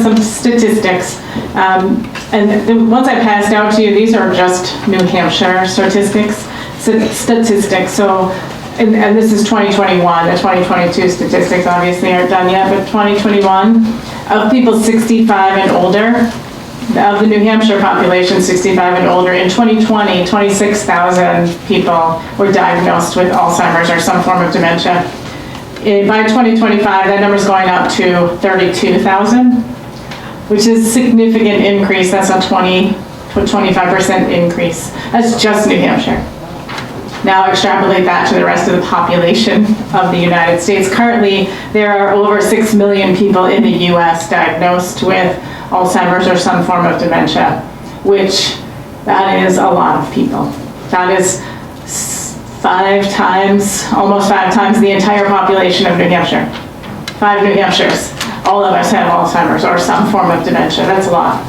some statistics. And the ones I passed out to you, these are just New Hampshire statistics. So, and this is 2021. The 2022 statistics obviously aren't done yet, but 2021, of people 65 and older, of the New Hampshire population 65 and older, in 2020, 26,000 people were diagnosed with Alzheimer's or some form of dementia. By 2025, that number's going up to 32,000, which is a significant increase. That's a 25% increase. That's just New Hampshire. Now extrapolate that to the rest of the population of the United States. Currently, there are over 6 million people in the US diagnosed with Alzheimer's or some form of dementia, which that is a lot of people. That is almost five times the entire population of New Hampshire. 5 New Hampshires. All of us have Alzheimer's or some form of dementia. That's a lot.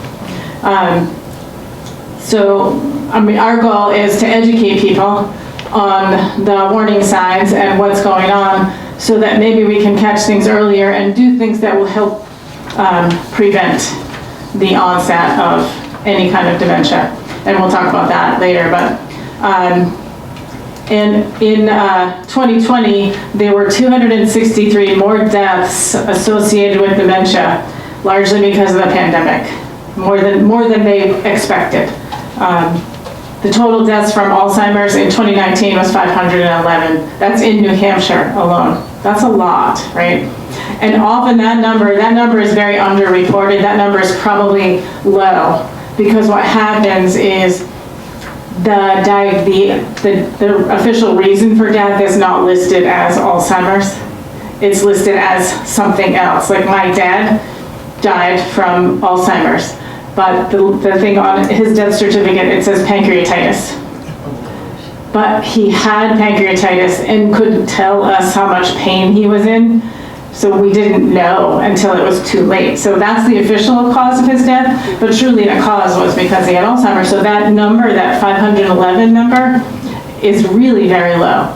Our goal is to educate people on the warning signs and what's going on so that maybe we can catch things earlier and do things that will help prevent the onset of any kind of dementia. And we'll talk about that later. But in 2020, there were 263 more deaths associated with dementia, largely because of the pandemic, more than they expected. The total deaths from Alzheimer's in 2019 was 511. That's in New Hampshire alone. That's a lot, right? And often that number is very underreported. That number is probably low because what happens is the official reason for death is not listed as Alzheimer's. It's listed as something else. Like my dad died from Alzheimer's, but the thing on his death certificate, it says pancreatitis. But he had pancreatitis and couldn't tell us how much pain he was in, so we didn't know until it was too late. So that's the official cause of his death, but truly the cause was because he had Alzheimer's. So that number, that 511 number, is really very low.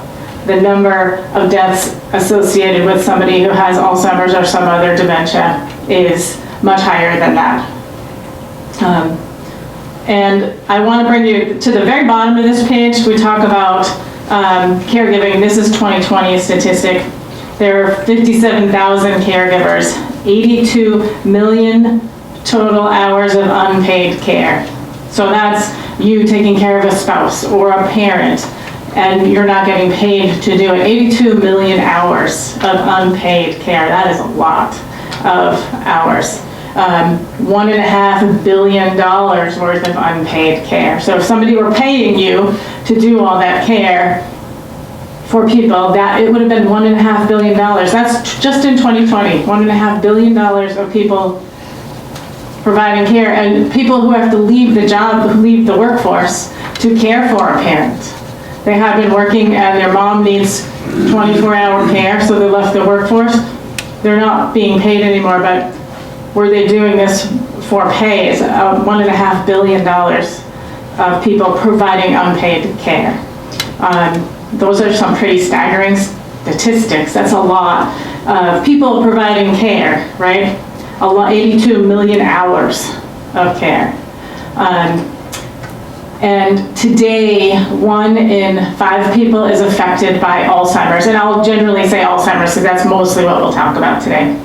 The number of deaths associated with somebody who has Alzheimer's or some other dementia is much higher than that. And I want to bring you to the very bottom of this page. We talk about caregiving. This is 2020 statistic. There are 57,000 caregivers, 82 million total hours of unpaid care. So that's you taking care of a spouse or a parent, and you're not getting paid to do it. 82 million hours of unpaid care. That is a lot of hours. $1.5 billion worth of unpaid care. So if somebody were paying you to do all that care for people, that it would have been $1.5 billion. That's just in 2020, $1.5 billion of people providing care, and people who have to leave the job, leave the workforce to care for a parent. They have been working and their mom needs 24-hour care, so they left the workforce. They're not being paid anymore, but were they doing this for pay? Is $1.5 billion of people providing unpaid care. Those are some pretty staggering statistics. That's a lot of people providing care, right? 82 million hours of care. And today, 1 in 5 people is affected by Alzheimer's. And I'll generally say Alzheimer's because that's mostly what we'll talk about today.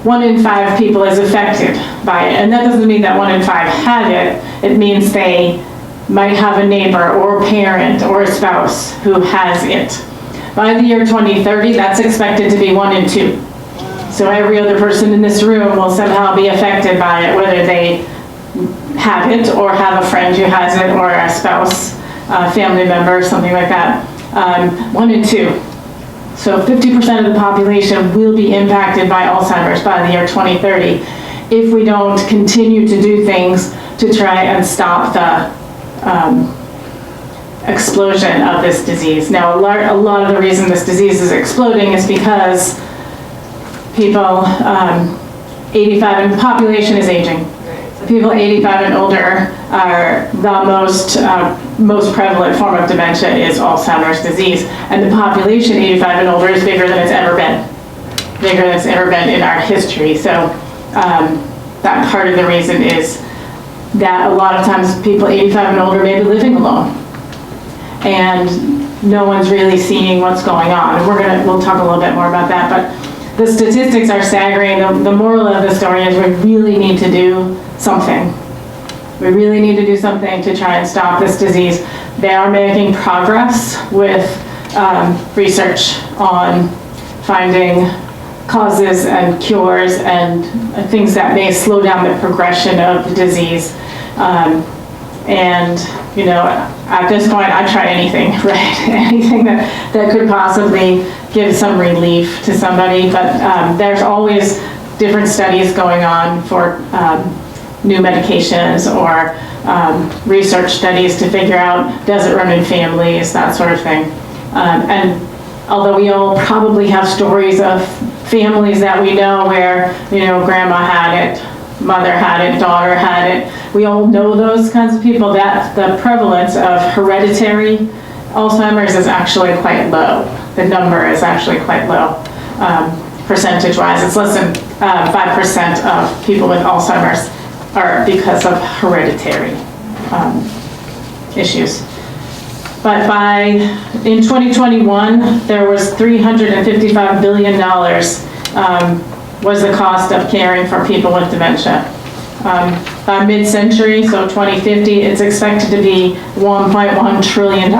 1 in 5 people is affected by it. And that doesn't mean that 1 in 5 have it. It means they might have a neighbor or a parent or a spouse who has it. By the year 2030, that's expected to be 1 in 2. So every other person in this room will somehow be affected by it, whether they have it or have a friend who has it or a spouse, family member, something like that. 1 in 2. So 50% of the population will be impacted by Alzheimer's by the year 2030 if we don't continue to do things to try and stop the explosion of this disease. Now, a lot of the reason this disease is exploding is because people, 85, and the population is aging. People 85 and older are the most prevalent form of dementia is Alzheimer's disease. And the population 85 and older is bigger than it's ever been. Bigger than it's ever been in our history. So that part of the reason is that a lot of times people 85 and older may be living alone, and no one's really seeing what's going on. And we'll talk a little bit more about that, but the statistics are staggering. The moral of the story is we really need to do something. We really need to do something to try and stop this disease. They are making progress with research on finding causes and cures and things that may slow down the progression of the disease. And, you know, at this point, I'd try anything, right? Anything that could possibly give some relief to somebody. But there's always different studies going on for new medications or research studies to figure out, does it run in families, that sort of thing. And although we all probably have stories of families that we know where, you know, grandma had it, mother had it, daughter had it, we all know those kinds of people, that the prevalence of hereditary Alzheimer's is actually quite low. The number is actually quite low, percentage-wise. It's less than 5% of people with Alzheimer's are because of hereditary issues. But in 2021, there was $355 billion was the cost of caring for people with dementia. By mid-century, so 2050, it's expected to be $1.1 trillion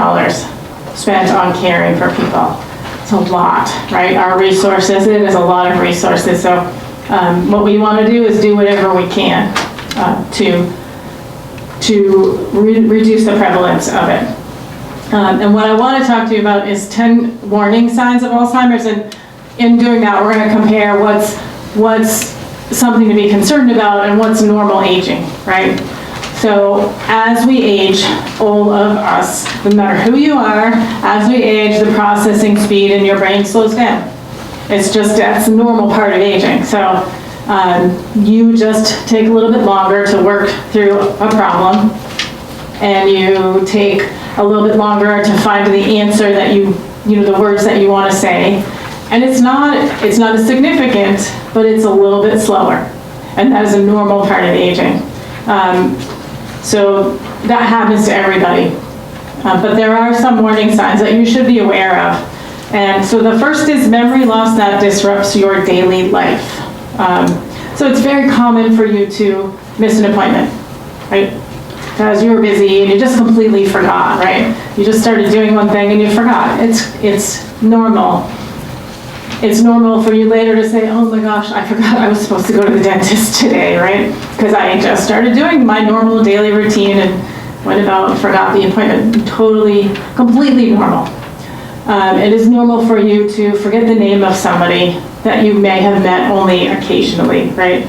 spent on caring for people. It's a lot, right? Our resources, it is a lot of resources. So what we want to do is do whatever we can to reduce the prevalence of it. And what I want to talk to you about is 10 warning signs of Alzheimer's, and in doing that, we're going to compare what's something to be concerned about and what's normal aging, right? So as we age, all of us, no matter who you are, as we age, the processing speed in your brain slows down. That's a normal part of aging. So you just take a little bit longer to work through a problem, and you take a little bit longer to find the answer that you know, the words that you want to say. And it's not as significant, but it's a little bit slower. And that is a normal part of aging. So that happens to everybody. But there are some warning signs that you should be aware of. And so the first is memory loss that disrupts your daily life. So it's very common for you to miss an appointment, right? Because you were busy and you just completely forgot, right? You just started doing one thing and you forgot. It's normal. It's normal for you later to say, oh my gosh, I forgot I was supposed to go to the dentist today, right? Because I just started doing my normal daily routine and went about and forgot the appointment. Completely normal. It is normal for you to forget the name of somebody that you may have met only occasionally, right?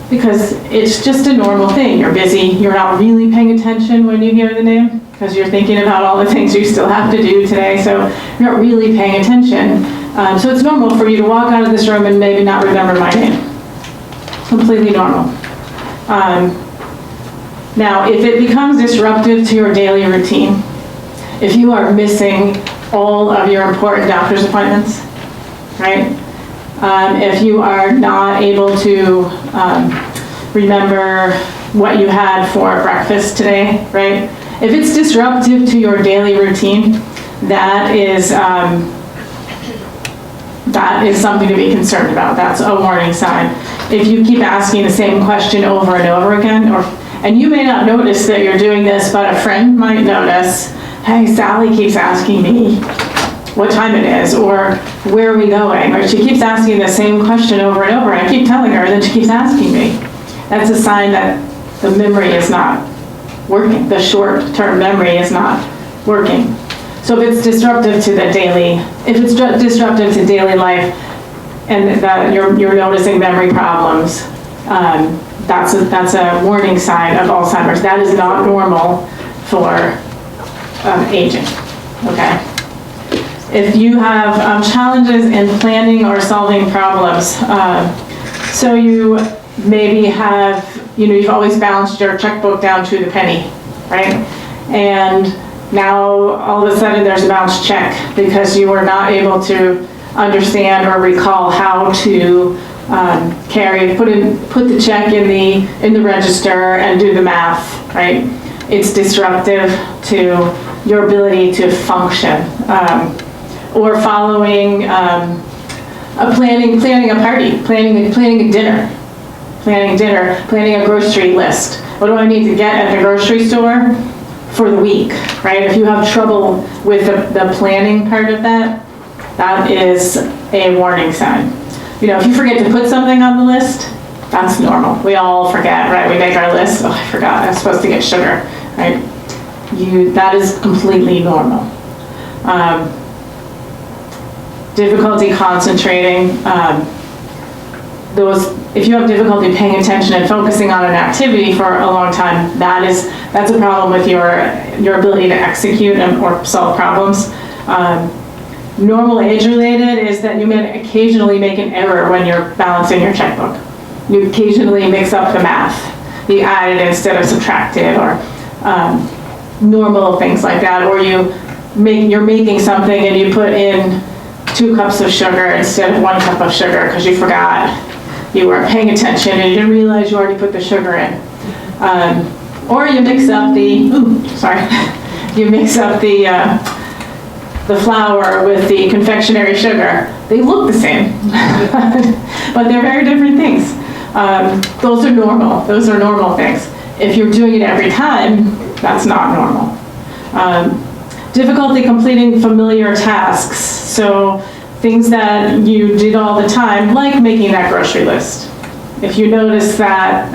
Because it's just a normal thing. You're busy, you're not really paying attention when you hear the name, because you're thinking about all the things you still have to do today, so you're not really paying attention. So it's normal for you to walk out of this room and maybe not remember my name. Completely normal. Now, if it becomes disruptive to your daily routine, if you are missing all of your important doctor's appointments, right? If you are not able to remember what you had for breakfast today, right? If it's disruptive to your daily routine, that is something to be concerned about. That's a warning sign. If you keep asking the same question over and over again, and you may not notice that you're doing this, but a friend might notice, hey, Sally keeps asking me what time it is, or where are we going? Or she keeps asking the same question over and over, and I keep telling her, and then she keeps asking me. That's a sign that the memory is not working. The short-term memory is not working. So if it's disruptive to daily life, and that you're noticing memory problems, that's a warning sign of Alzheimer's. That is not normal for aging. Okay. If you have challenges in planning or solving problems, so you maybe have, you've always balanced your checkbook down to the penny, right? And now all of a sudden there's a bounced check because you were not able to understand or recall how to carry, put the check in the register and do the math, right? It's disruptive to your ability to function. Or following planning a party, planning a dinner, planning a grocery list. What do I need to get at the grocery store for the week, right? If you have trouble with the planning part of that, that is a warning sign. You know, if you forget to put something on the list, that's normal. We all forget, right? We make our list. Oh, I forgot, I'm supposed to get sugar, right? That is completely normal. Difficulty concentrating. If you have difficulty paying attention and focusing on an activity for a long time, that's a problem with your ability to execute or solve problems. Normal age-related is that you may occasionally make an error when you're balancing your checkbook. You occasionally mix up the math. You added instead of subtracted, or normal things like that. Or you're making something and you put in 2 cups of sugar instead of 1 cup of sugar because you forgot. You weren't paying attention and you didn't realize you already put the sugar in. Or you mix up you mix up the flour with the confectionery sugar. They look the same, but they're very different things. Those are normal. Those are normal things. If you're doing it every time, that's not normal. Difficulty completing familiar tasks. So things that you did all the time, like making that grocery list. If you notice that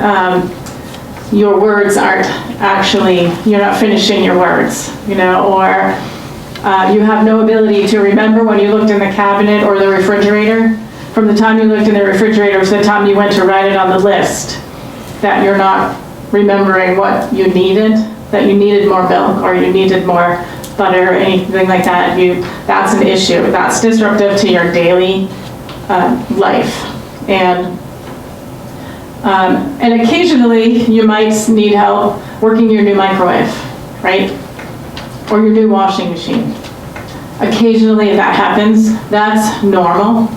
your words aren't actually, you're not finishing your words, or you have no ability to remember when you looked in the cabinet or the refrigerator, from the time you looked in the refrigerator to the time you went to write it on the list, that you're not remembering what you needed, that you needed more milk or you needed more butter or anything like that, that's an issue. That's disruptive to your daily life. And occasionally you might need help working your new microwave, right? Or your new washing machine. Occasionally if that happens, that's normal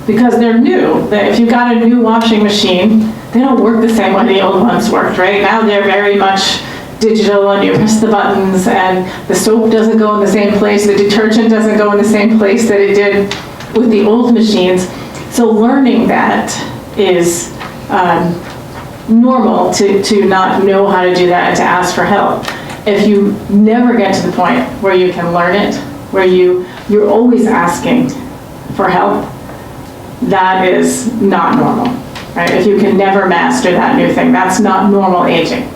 because they're new. If you've got a new washing machine, they don't work the same way the old ones worked, right? Now they're very much digital and you press the buttons and the soap doesn't go in the same place, the detergent doesn't go in the same place that it did with the old machines. So learning that is normal to not know how to do that and to ask for help. If you never get to the point where you can learn it, where you're always asking for help, that is not normal, right? If you can never master that new thing, that's not normal aging.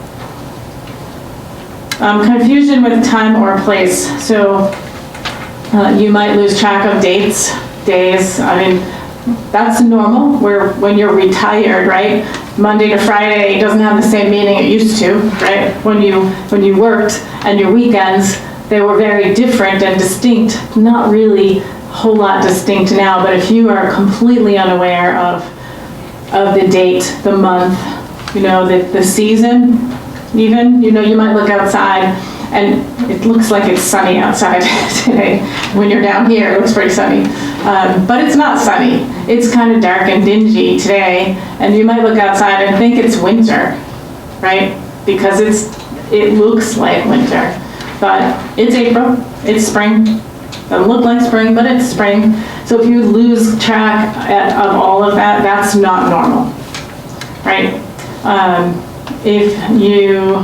Confusion with time or place. So you might lose track of days. I mean, that's normal. When you're retired, right? Monday to Friday doesn't have the same meaning it used to, right? When you worked and your weekends, they were very different and distinct. Not really a whole lot distinct now, but if you are completely unaware of the date, the month, the season, even, you might look outside and it looks like it's sunny outside today. When you're down here, it looks pretty sunny. But it's not sunny. It's kind of dark and dingy today, and you might look outside and think it's winter, right? Because it looks like winter. But it's April, it's spring. Doesn't look like spring, but it's spring. So if you lose track of all of that, that's not normal, right? If you,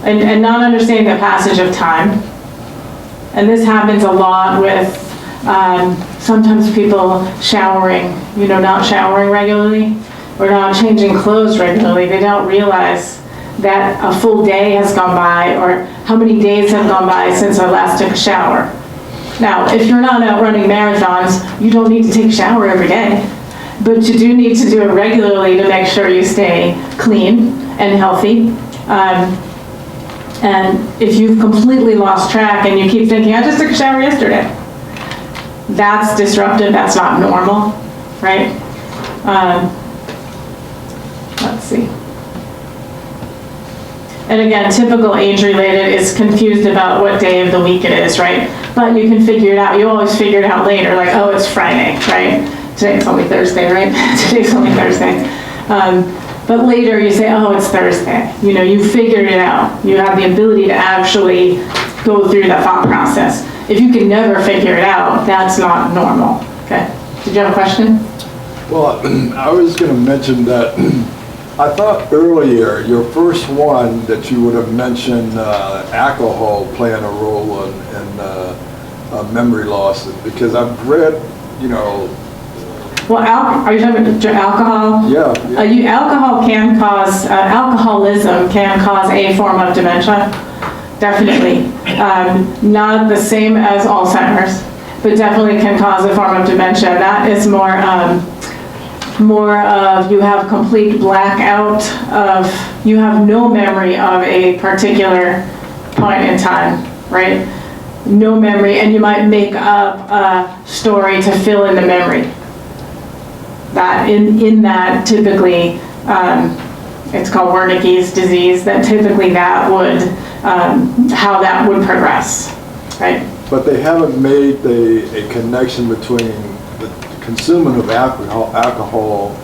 and not understanding the passage of time. And this happens a lot with sometimes people showering, not showering regularly or not changing clothes regularly. They don't realize that a full day has gone by or how many days have gone by since I last took a shower. Now, if you're not out running marathons, you don't need to take a shower every day. But you do need to do it regularly to make sure you stay clean and healthy. And if you've completely lost track and you keep thinking, I just took a shower yesterday, that's disruptive, that's not normal, right? Let's see. And again, typical age-related is confused about what day of the week it is, right? But you can figure it out. You always figure it out later, like, oh, it's Friday, right? Today's only Thursday, right? Today's only Thursday. But later you say, oh, it's Thursday. You know, you figured it out. You have the ability to actually go through the thought process. If you can never figure it out, that's not normal, okay? Did you have a question? Well, I was going to mention that I thought earlier, your first one that you would have mentioned alcohol playing a role in memory loss, because I've read, you know. Well, are you talking about alcohol? Yeah. Alcohol can cause, alcoholism can cause a form of dementia, definitely. Not the same as Alzheimer's, but definitely can cause a form of dementia. That is more of you have complete blackout of, you have no memory of a particular point in time, right? No memory, and you might make up a story to fill in the memory. That in that typically, it's called Wernicke's disease, that typically that would, how that would progress, right? But they haven't made a connection between the consuming of alcohol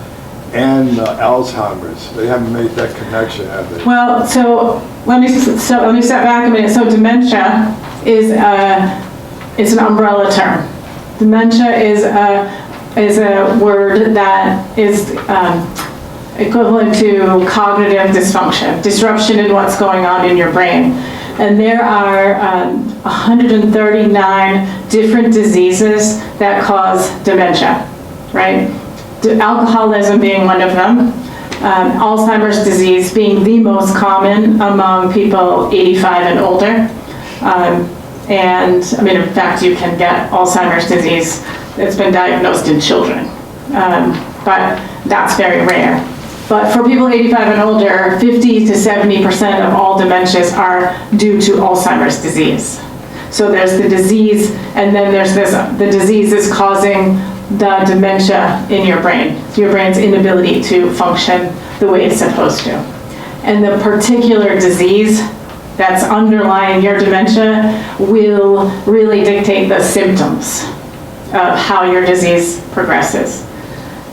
and Alzheimer's. They haven't made that connection, have they? Well, so let me step back a minute. So dementia is an umbrella term. Dementia is a word that is equivalent to cognitive dysfunction, disruption in what's going on in your brain. And there are 139 different diseases that cause dementia, right? Alcoholism being one of them, Alzheimer's disease being the most common among people 85 and older. And I mean, in fact, you can get Alzheimer's disease that's been diagnosed in children, but that's very rare. But for people 85 and older, 50 to 70% of all dementias are due to Alzheimer's disease. So there's the disease, and then there's the disease is causing the dementia in your brain, your brain's inability to function the way it's supposed to. And the particular disease that's underlying your dementia will really dictate the symptoms of how your disease progresses.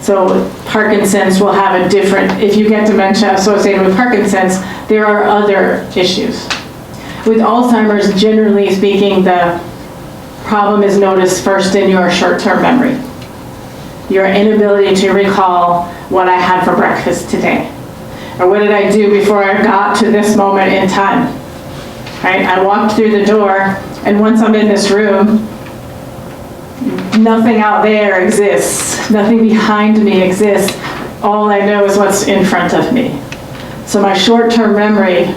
So Parkinson's will have a different, if you get dementia associated with Parkinson's, there are other issues. With Alzheimer's, generally speaking, the problem is noticed first in your short-term memory. Your inability to recall what I had for breakfast today, or what did I do before I got to this moment in time, right? I walked through the door, and once I'm in this room, nothing out there exists. Nothing behind me exists. All I know is what's in front of me. So my short-term memory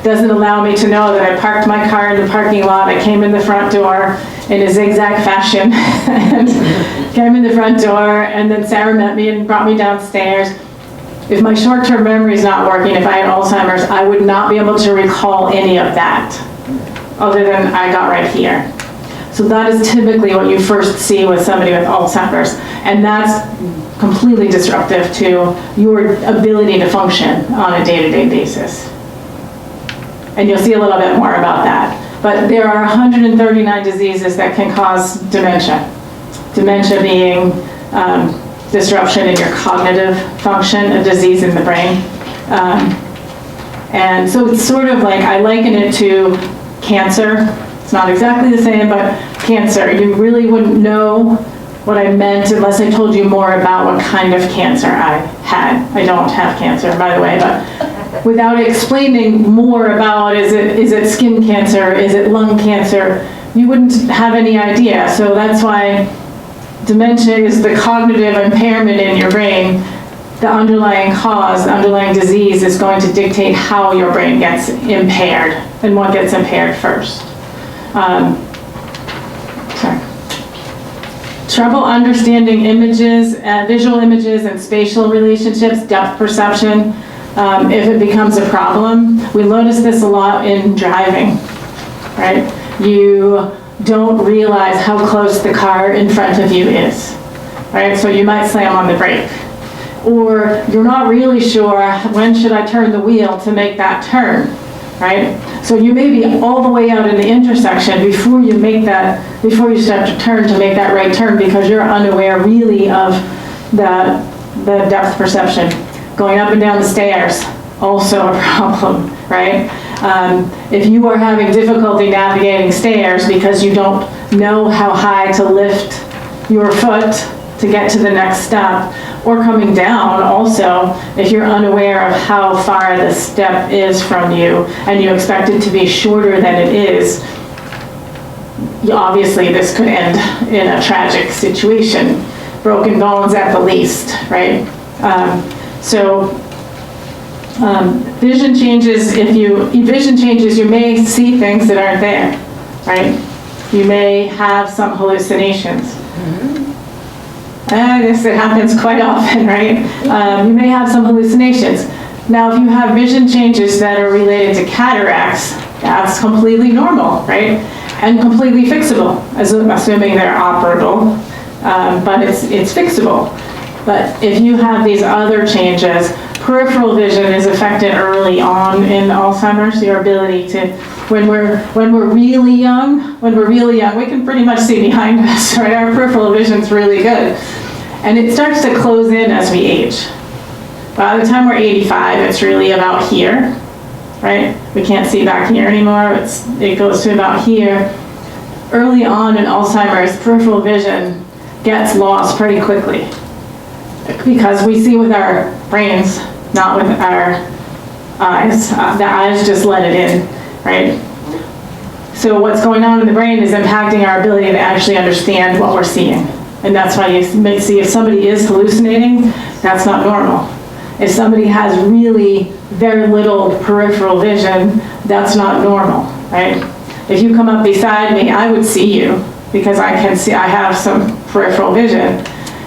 doesn't allow me to know that I parked my car in the parking lot, I came in the front door in a zigzag fashion, and came in the front door, and then Sarah met me and brought me downstairs. If my short-term memory is not working, if I had Alzheimer's, I would not be able to recall any of that, other than I got right here. So that is typically what you first see with somebody with Alzheimer's, and that's completely disruptive to your ability to function on a day-to-day basis. And you'll see a little bit more about that. But there are 139 diseases that can cause dementia. Dementia being disruption in your cognitive function, a disease in the brain. And so it's sort of like, I liken it to cancer. It's not exactly the same, but cancer. You really wouldn't know what I meant unless I told you more about what kind of cancer I had. I don't have cancer, by the way, but without explaining more about, is it skin cancer, is it lung cancer, you wouldn't have any idea. So that's why dementia is the cognitive impairment in your brain. The underlying cause, the underlying disease is going to dictate how your brain gets impaired and what gets impaired first. Trouble understanding images, visual images and spatial relationships, depth perception, if it becomes a problem. We notice this a lot in driving, right? You don't realize how close the car in front of you is, right? So you might slam on the brake. Or you're not really sure when should I turn the wheel to make that turn. right? So you may be all the way out in the intersection before you start to turn to make that right turn, because you're unaware really of the depth perception. Going up and down the stairs, also a problem, right? If you are having difficulty navigating stairs because you don't know how high to lift your foot to get to the next step, or coming down also, if you're unaware of how far the step is from you and you expect it to be shorter than it is, obviously this could end in a tragic situation. Broken bones at the least, right? Vision changes, you may see things that aren't there, right? You may have some hallucinations. This happens quite often, right? You may have some hallucinations. Now, if you have vision changes that are related to cataracts, that's completely normal, right? And completely fixable, assuming they're operable, but it's fixable. But if you have these other changes, peripheral vision is affected early on in Alzheimer's. Your ability to, when we're really young, we can pretty much see behind us, right? Our peripheral vision's really good. And it starts to close in as we age. By the time we're 85, it's really about here, right? We can't see back here anymore. It goes to about here. Early on in Alzheimer's, peripheral vision gets lost pretty quickly, because we see with our brains, not with our eyes. The eyes just let it in, right? So what's going on in the brain is impacting our ability to actually understand what we're seeing. And that's why you may see if somebody is hallucinating, that's not normal. If somebody has really very little peripheral vision, that's not normal, right? If you come up beside me, I would see you, because I have some peripheral vision.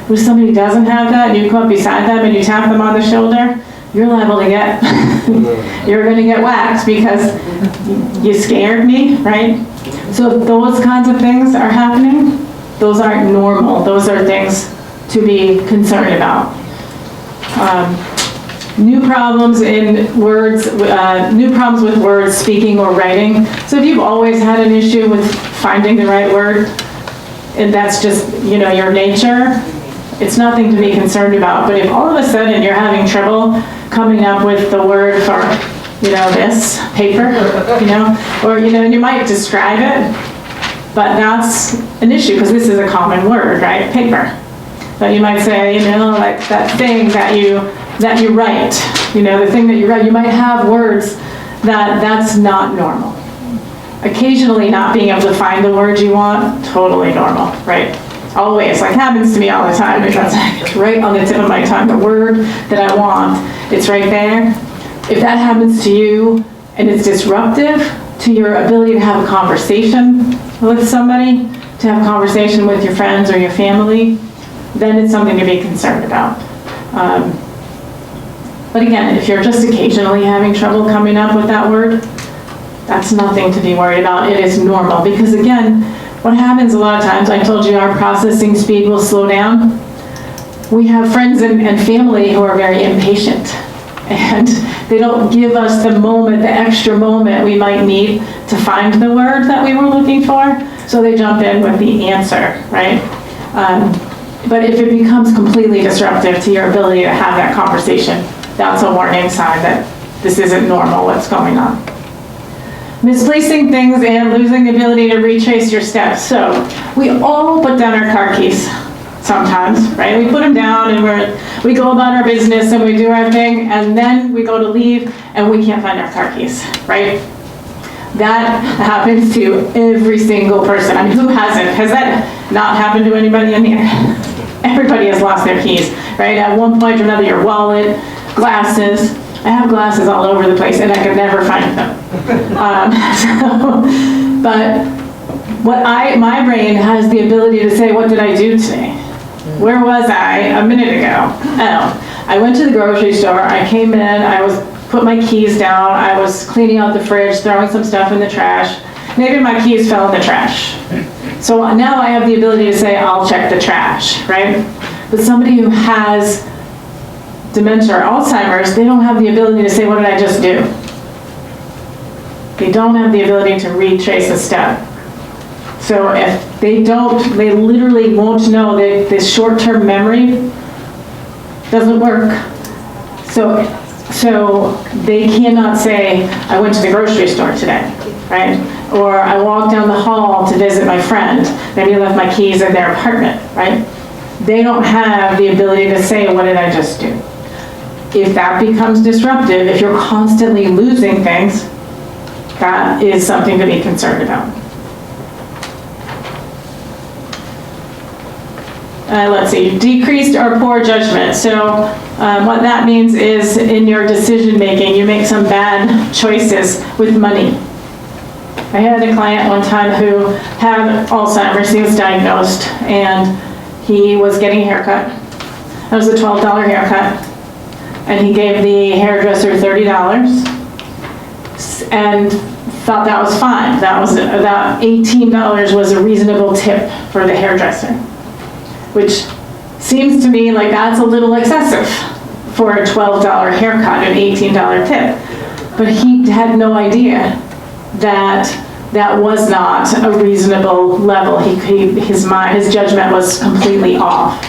If somebody doesn't have that, and you come up beside them and you tap them on the shoulder, you're liable to get, you're gonna get whacked because you scared me, right? So if those kinds of things are happening, those aren't normal. Those are things to be concerned about. New problems in words, new problems with words, speaking or writing. So if you've always had an issue with finding the right word, and that's just, your nature, it's nothing to be concerned about. But if all of a sudden you're having trouble coming up with the word for, this paper, or, and you might describe it, but that's an issue because this is a common word, right? Paper. But you might say, like that thing that you write, the thing that you write, you might have words that's not normal. Occasionally not being able to find the word you want, totally normal, right? Always, happens to me all the time. It's right on the tip of my tongue, the word that I want, it's right there. If that happens to you and it's disruptive to your ability to have a conversation with somebody, to have a conversation with your friends or your family, then it's something to be concerned about. But again, if you're just occasionally having trouble coming up with that word, that's nothing to be worried about. It is normal, because again, what happens a lot of times, I told you our processing speed will slow down. We have friends and family who are very impatient, and they don't give us the moment, the extra moment we might need to find the word that we were looking for, so they jump in with the answer, right? But if it becomes completely disruptive to your ability to have that conversation, that's a warning sign that this isn't normal, what's going on. Misplacing things and losing the ability to retrace your steps. So we all put down our car keys sometimes, right? We put them down and we go about our business and we do our thing, and then we go to leave and we can't find our car keys, right? That happens to every single person. I mean, who hasn't? Has that not happened to anybody in here? Everybody has lost their keys, right? At one point or another, your wallet, glasses. I have glasses all over the place and I could never find them. But my brain has the ability to say, what did I do today? Where was I a minute ago? Oh, I went to the grocery store, I came in, put my keys down, I was cleaning out the fridge, throwing some stuff in the trash. Maybe my keys fell in the trash. So now I have the ability to say, I'll check the trash, right? But somebody who has dementia or Alzheimer's, they don't have the ability to say, what did I just do? They don't have the ability to retrace a step. So if they don't, they literally won't know that this short-term memory doesn't work. So they cannot say, I went to the grocery store today, right? Or I walked down the hall to visit my friend. Maybe I left my keys in their apartment, right? They don't have the ability to say, what did I just do? If that becomes disruptive, if you're constantly losing things, that is something to be concerned about. Let's see, decreased or poor judgment. So what that means is in your decision making, you make some bad choices with money. I had a client one time who had Alzheimer's. He was diagnosed and he was getting a haircut. That was a $12 haircut. And he gave the hairdresser $30 and thought that was fine. That was about $18 was a reasonable tip for the hairdresser, which seems to me like that's a little excessive for a $12 haircut, an $18 tip. But he had no idea that that was not a reasonable level. His judgment was completely off.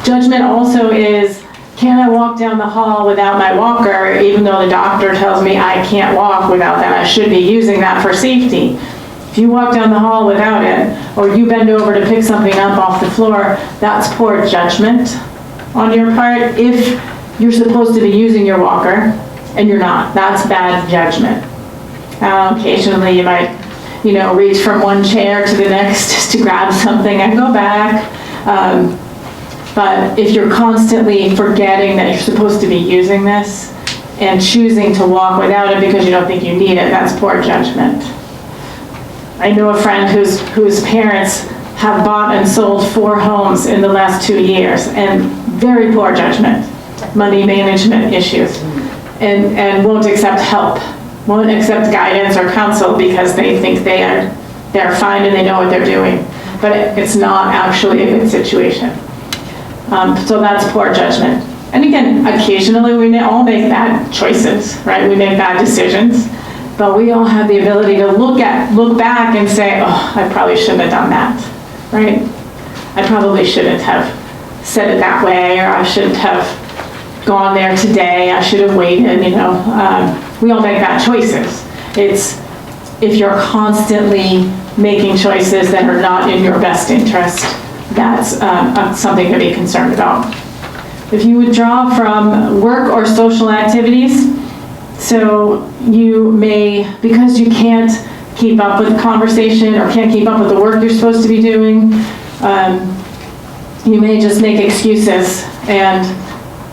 Judgment also is, can I walk down the hall without my walker, even though the doctor tells me I can't walk without that? I should be using that for safety. If you walk down the hall without it, or you bend over to pick something up off the floor, that's poor judgment on your part. If you're supposed to be using your walker and you're not, that's bad judgment. Occasionally you might, reach from one chair to the next just to grab something and go back. But if you're constantly forgetting that you're supposed to be using this and choosing to walk without it because you don't think you need it, that's poor judgment. I know a friend whose parents have bought and sold 4 homes in the last 2 years, and very poor judgment, money management issues, and won't accept help, won't accept guidance or counsel because they think they're fine and they know what they're doing, but it's not actually a good situation. So that's poor judgment. And again, occasionally we all make bad choices, right? We make bad decisions. But we all have the ability to look back and say, oh, I probably shouldn't have done that, right? I probably shouldn't have said it that way, or I shouldn't have gone there today, I should have waited, We all make bad choices. It's if you're constantly making choices that are not in your best interest, that's something to be concerned about. If you withdraw from work or social activities, so you may, because you can't keep up with conversation or can't keep up with the work you're supposed to be doing, you may just make excuses and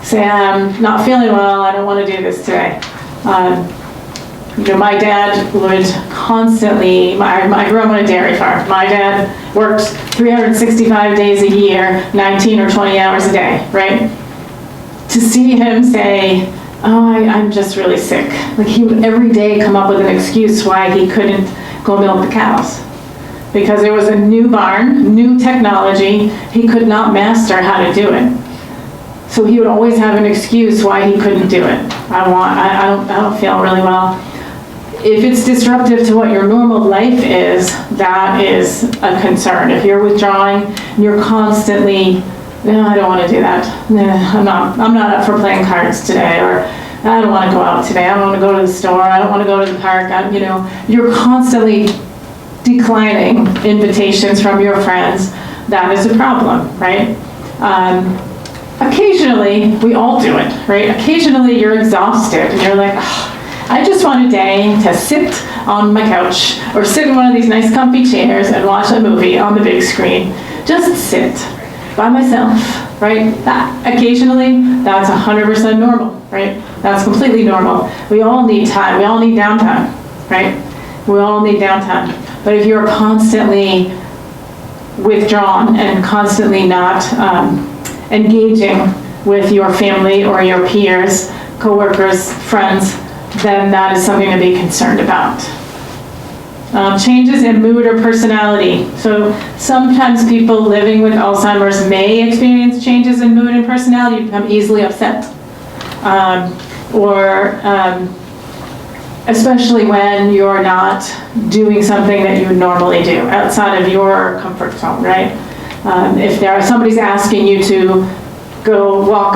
say, I'm not feeling well, I don't want to do this today. My dad would constantly, I grew up on a dairy farm. My dad worked 365 days a year, 19 or 20 hours a day, right? To see him say, oh, I'm just really sick. Like he would every day come up with an excuse why he couldn't go milk the cows. Because there was a new barn, new technology, he could not master how to do it. So he would always have an excuse why he couldn't do it. I don't feel really well. If it's disruptive to what your normal life is, that is a concern. If you're withdrawing and you're constantly, no, I don't want to do that. No, I'm not up for playing cards today, or I don't want to go out today. I don't want to go to the store. I don't want to go to the park. You're constantly declining invitations from your friends. That is a problem, right? Occasionally, we all do it, right? Occasionally, you're exhausted and you're like, oh, I just want a day to sit on my couch or sit in one of these nice comfy chairs and watch a movie on the big screen. Just sit by myself, right? Occasionally, that's 100% normal, right? That's completely normal. We all need time. We all need downtime, right? We all need downtime. But if you're constantly withdrawn and constantly not engaging with your family or your peers, coworkers, friends, then that is something to be concerned about. Changes in mood or personality. So sometimes people living with Alzheimer's may experience changes in mood and personality, become easily upset. especially when you're not doing something that you would normally do outside of your comfort zone, right? If somebody's asking you to go walk,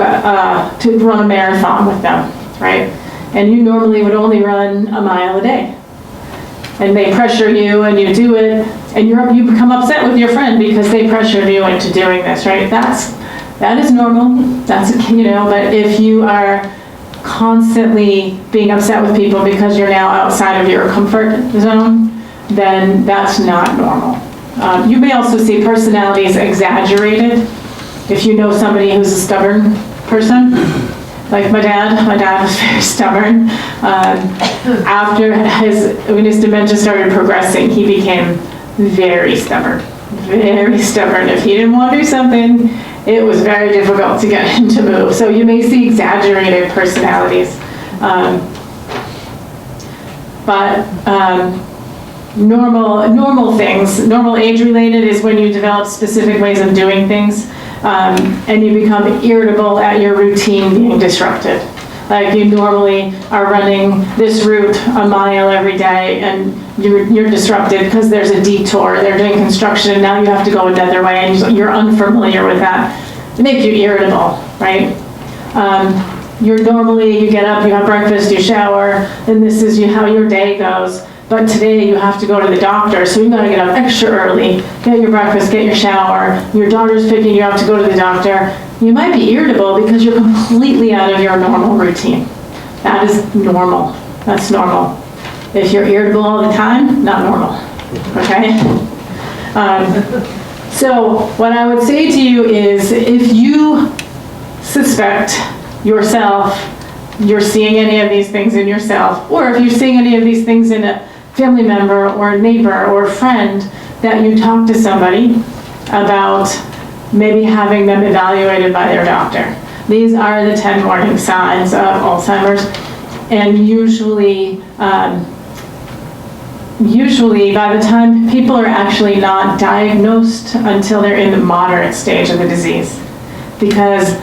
to run a marathon with them, right? And you normally would only run a mile a day. And they pressure you and you do it, and you become upset with your friend because they pressured you into doing this, right? That is normal, but if you are constantly being upset with people because you're now outside of your comfort zone, then that's not normal. You may also see personalities exaggerated. If you know somebody who's a stubborn person, like my dad was very stubborn. When his dementia started progressing, he became very stubborn, very stubborn. If he didn't want to do something, it was very difficult to get him to move. So you may see exaggerated personalities. Normal things, normal age-related is when you develop specific ways of doing things, and you become irritable at your routine being disrupted. Like you normally are running this route a mile every day, and you're disrupted because there's a detour. They're doing construction, and now you have to go another way, and you're unfamiliar with that. It makes you irritable, right? You get up, you have breakfast, you shower, and this is how your day goes. But today you have to go to the doctor, so you gotta get up extra early, get your breakfast, get your shower. Your daughter's picking you up to go to the doctor. You might be irritable because you're completely out of your normal routine. That is normal. That's normal. If you're irritable all the time, not normal, okay? So what I would say to you is if you suspect yourself, you're seeing any of these things in yourself, or if you're seeing any of these things in a family member or a neighbor or a friend, that you talk to somebody about maybe having them evaluated by their doctor. These are the 10 warning signs of Alzheimer's, and usually by the time people are actually not diagnosed until they're in the moderate stage of the disease, because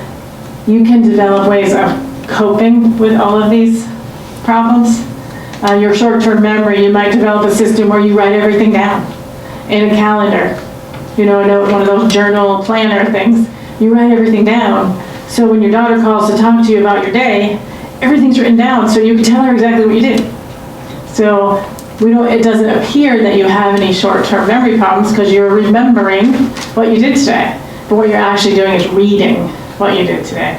you can develop ways of coping with all of these problems. Your short-term memory, you might develop a system where you write everything down in a calendar, one of those journal planner things. You write everything down, so when your daughter calls to talk to you about your day, everything's written down, so you can tell her exactly what you did. So it doesn't appear that you have any short-term memory problems because you're remembering what you did today, but what you're actually doing is reading what you did today.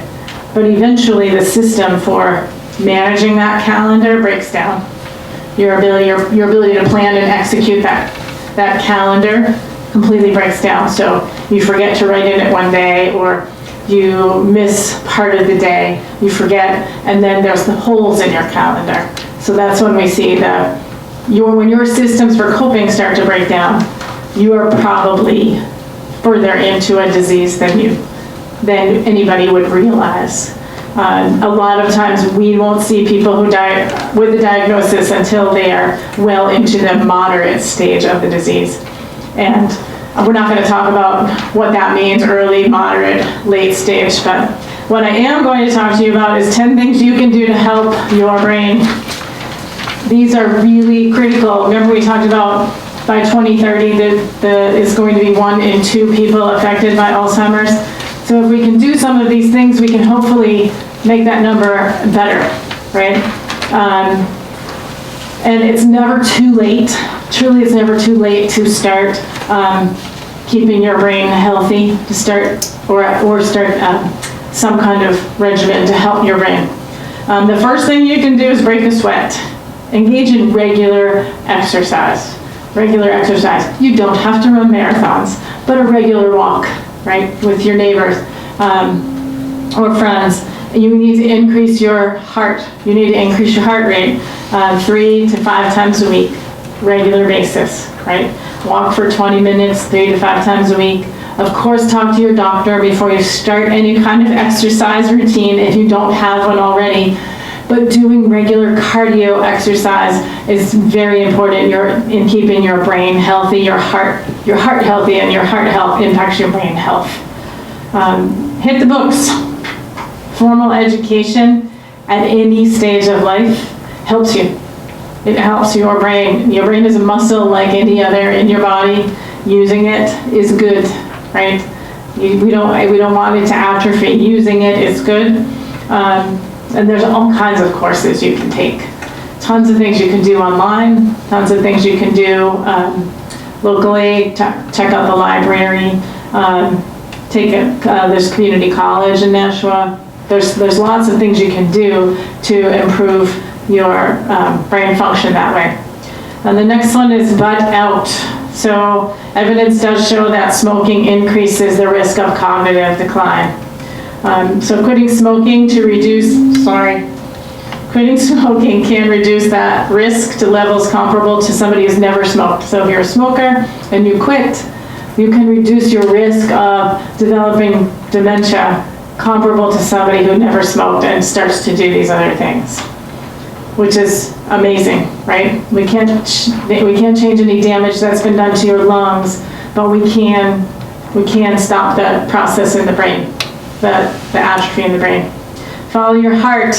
But eventually the system for managing that calendar breaks down. Your ability to plan and execute that calendar completely breaks down. So you forget to write in it one day, or you miss part of the day, you forget, and then there's the holes in your calendar. So that's when we see when your systems for coping start to break down, you are probably further into a disease than anybody would realize. A lot of times we won't see people who die with the diagnosis until they are well into the moderate stage of the disease. And we're not going to talk about what that means, early, moderate, late stage, but what I am going to talk to you about is 10 things you can do to help your brain. These are really critical. Remember we talked about by 2030 that is going to be 1 in 2 people affected by Alzheimer's. So if we can do some of these things, we can hopefully make that number better, right? And it's never too late. Truly, it's never too late to start keeping your brain healthy, to start some kind of regimen to help your brain. The first thing you can do is break a sweat. Engage in regular exercise. Regular exercise. You don't have to run marathons, but a regular walk, right, with your neighbors or friends. You need to increase your heart. You need to increase your heart rate 3 to 5 times a week, regular basis, right? Walk for 20 minutes, 3 to 5 times a week. Of course, talk to your doctor before you start any kind of exercise routine if you don't have one already. But doing regular cardio exercise is very important in keeping your brain healthy, your heart healthy, and your heart health impacts your brain health. Hit the books. Formal education at any stage of life helps you. It helps your brain. Your brain is a muscle like any other in your body. Using it is good, right? We don't want it to atrophy. Using it is good. And there's all kinds of courses you can take. Tons of things you can do online, tons of things you can do locally, check out the library, there's community college in Nashua. There's lots of things you can do to improve your brain function that way. And the next one is butt out. So evidence does show that smoking increases the risk of cognitive decline. So quitting smoking can reduce that risk to levels comparable to somebody who's never smoked. So if you're a smoker and you quit, you can reduce your risk of developing dementia comparable to somebody who never smoked and starts to do these other things, which is amazing, right? We can't change any damage that's been done to your lungs, but we can stop the process in the brain, the atrophy in the brain. Follow your heart.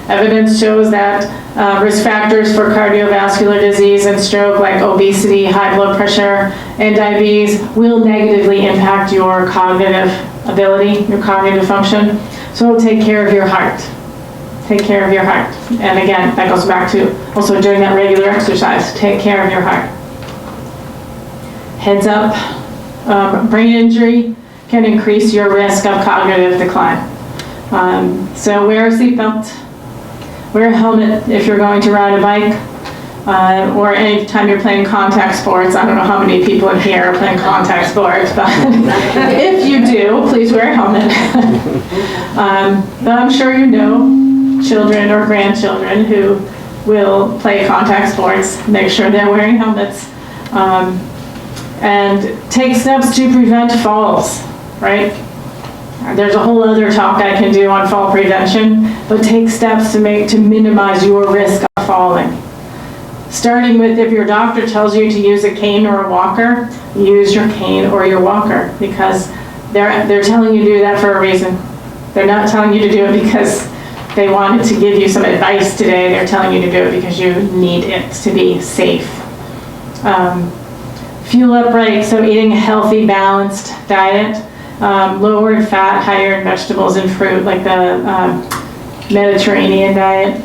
Evidence shows that risk factors for cardiovascular disease and stroke, like obesity, high blood pressure, and diabetes, will negatively impact your cognitive ability, your cognitive function. So take care of your heart. Take care of your heart. And again, that goes back to also doing that regular exercise. Take care of your heart. Heads up, brain injury can increase your risk of cognitive decline. So wear a seatbelt. Wear a helmet if you're going to ride a bike, or anytime you're playing contact sports. I don't know how many people in here are playing contact sports, but if you do, please wear a helmet. But I'm sure you know children or grandchildren who will play contact sports. Make sure they're wearing helmets. And take steps to prevent falls, right? There's a whole other talk I can do on fall prevention, but take steps to minimize your risk of falling. Starting with, if your doctor tells you to use a cane or a walker, use your cane or your walker, because they're telling you to do that for a reason. They're not telling you to do it because they wanted to give you some advice today. They're telling you to do it because you need it to be safe. Fuel up right, so eating a healthy, balanced diet. Lower in fat, higher in vegetables and fruit, like the Mediterranean diet,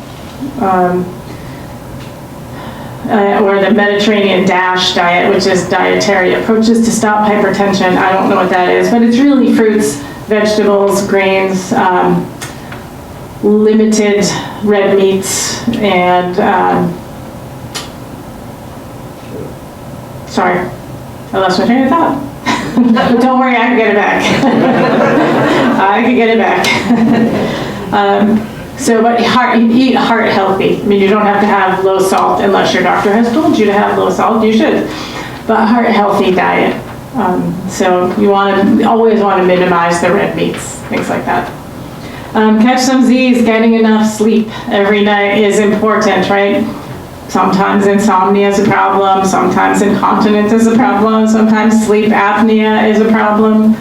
or the Mediterranean DASH diet, which is dietary approaches to stop hypertension. I don't know what that is, but it's really fruits, vegetables, grains, limited red meats, and sorry, I lost my train of thought. But don't worry, I can get it back. I can get it back. But eat heart healthy. I mean, you don't have to have low salt unless your doctor has told you to have low salt. You should. But heart healthy diet. So you always want to minimize the red meats, things like that. Catch some Z's. Getting enough sleep every night is important, right? Sometimes insomnia is a problem, sometimes incontinence is a problem, sometimes sleep apnea is a problem.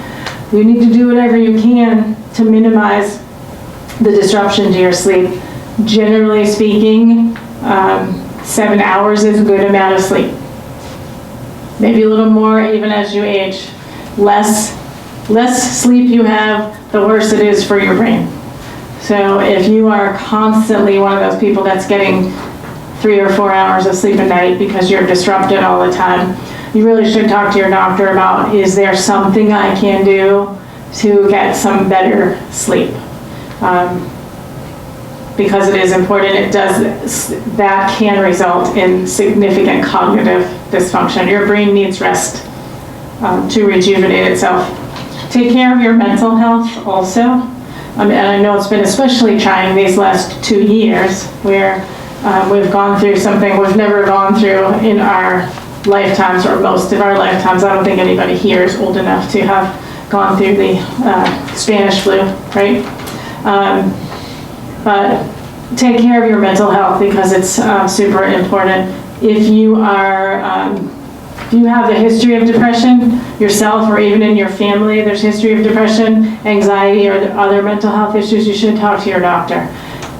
You need to do whatever you can to minimize the disruption to your sleep. Generally speaking, 7 hours is a good amount of sleep. Maybe a little more even as you age. Less sleep you have, the worse it is for your brain. So if you are constantly one of those people that's getting 3 or 4 hours of sleep a night because you're disrupted all the time, you really should talk to your doctor about, is there something I can do to get some better sleep? Because it is important. That can result in significant cognitive dysfunction. Your brain needs rest to rejuvenate itself. Take care of your mental health also. And I know it's been especially trying these last 2 years, where we've gone through something we've never gone through in our lifetimes, or most of our lifetimes. I don't think anybody here is old enough to have gone through the Spanish flu, right? But take care of your mental health, because it's super important. If you have a history of depression yourself, or even in your family there's history of depression, anxiety, or other mental health issues, you should talk to your doctor.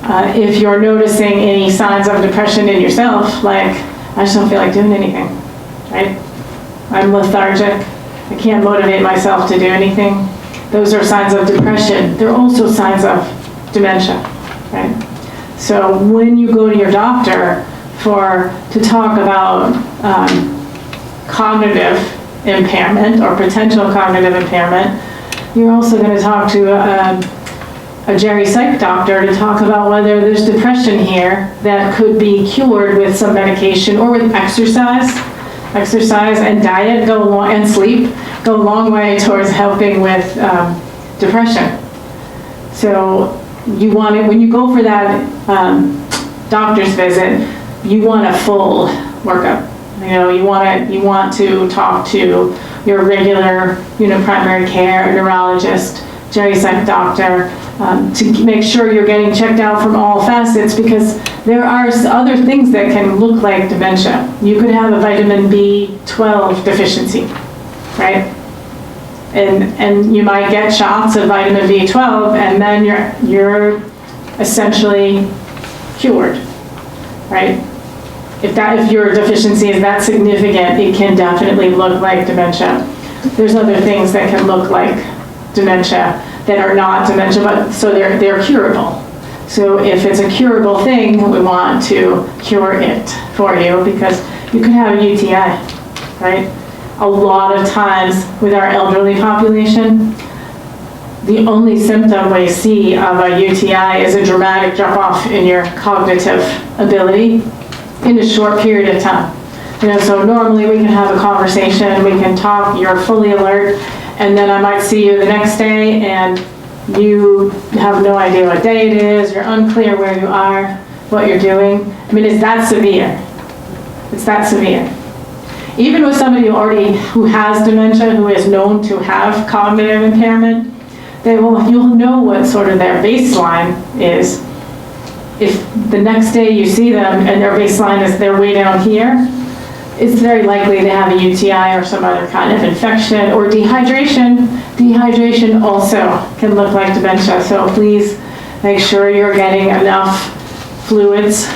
If you're noticing any signs of depression in yourself, like, I just don't feel like doing anything, right? I'm lethargic, I can't motivate myself to do anything. Those are signs of depression. They're also signs of dementia, right? So when you go to your doctor to talk about cognitive impairment or potential cognitive impairment, you're also going to talk to a geri psych doctor to talk about whether there's depression here that could be cured with some medication or with exercise. Exercise and diet and sleep go a long way towards helping with depression. So you want it, when you go for that doctor's visit, you want a full workup. You want to talk to your regular, primary care neurologist, geri psych doctor, to make sure you're getting checked out from all facets, because there are other things that can look like dementia. You could have a vitamin B12 deficiency, right? And you might get shots of vitamin B12, and then you're essentially cured, right? If your deficiency is that significant, it can definitely look like dementia. There's other things that can look like dementia that are not dementia, but so they're curable. So if it's a curable thing, we want to cure it for you, because you could have a UTI, right? A lot of times with our elderly population, the only symptom we see of a UTI is a dramatic drop-off in your cognitive ability in a short period of time. So normally we can have a conversation, we can talk, you're fully alert, and then I might see you the next day and you have no idea what day it is, you're unclear where you are, what you're doing. I mean, it's that severe. It's that severe. Even with somebody who has dementia, who is known to have cognitive impairment, you'll know what sort of their baseline is. If the next day you see them and their baseline is they're way down here, it's very likely they have a UTI or some other kind of infection or dehydration. Dehydration also can look like dementia, so please make sure you're getting enough fluids.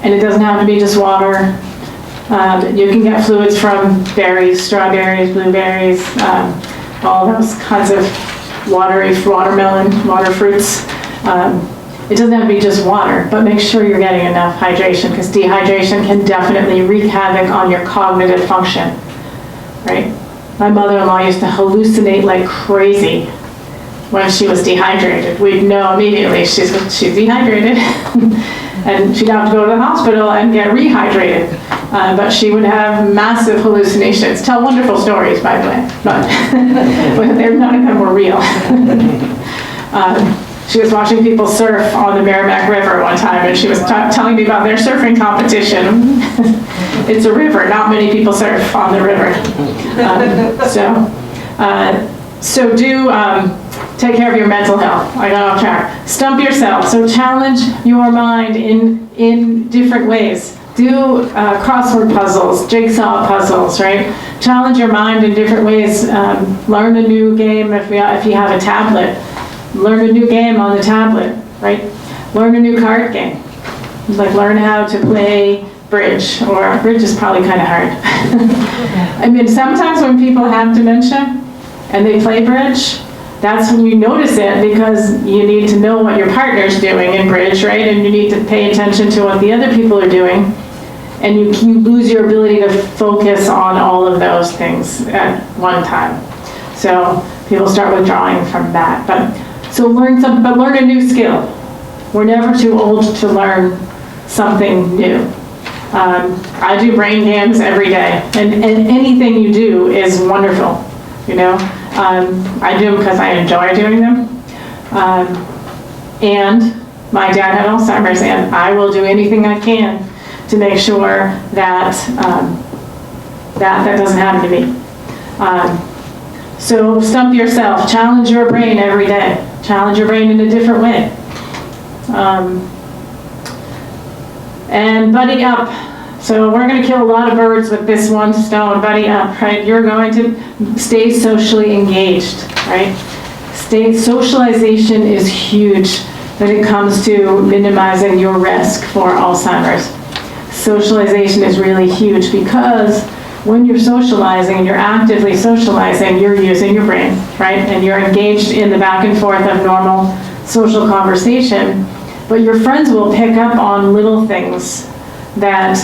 And it doesn't have to be just water. You can get fluids from berries, strawberries, blueberries, all those kinds of watermelon, water fruits. It doesn't have to be just water, but make sure you're getting enough hydration, because dehydration can definitely wreak havoc on your cognitive function, right? My mother-in-law used to hallucinate like crazy when she was dehydrated. We'd know immediately she's dehydrated, and she'd have to go to the hospital and get rehydrated. But she would have massive hallucinations. Tell wonderful stories, by the way, but none of them were real. She was watching people surf on the Merrimack River one time, and she was telling me about their surfing competition. It's a river, not many people surf on the river. So do take care of your mental health. I got off track. Stump yourself. So challenge your mind in different ways. Do crossword puzzles, jigsaw puzzles, right? Challenge your mind in different ways. Learn a new game if you have a tablet. Learn a new game on the tablet, right? Learn a new card game. Like learn how to play bridge, or bridge is probably kind of hard. I mean, sometimes when people have dementia and they play bridge, that's when you notice it, because you need to know what your partner's doing in bridge, right? And you need to pay attention to what the other people are doing. And you lose your ability to focus on all of those things at one time. So people start withdrawing from that. So learn a new skill. We're never too old to learn something new. I do brain games every day, and anything you do is wonderful, I do them because I enjoy doing them. And my dad had Alzheimer's, and I will do anything I can to make sure that that doesn't happen to me. So stump yourself, challenge your brain every day. Challenge your brain in a different way. And buddy up. So we're going to kill a lot of birds with this one stone, buddy up, right? You're going to stay socially engaged, right? Socialization is huge. when it comes to minimizing your risk for Alzheimer's. Socialization is really huge because when you're socializing and you're actively socializing, you're using your brain, right? And you're engaged in the back and forth of normal social conversation, but your friends will pick up on little things that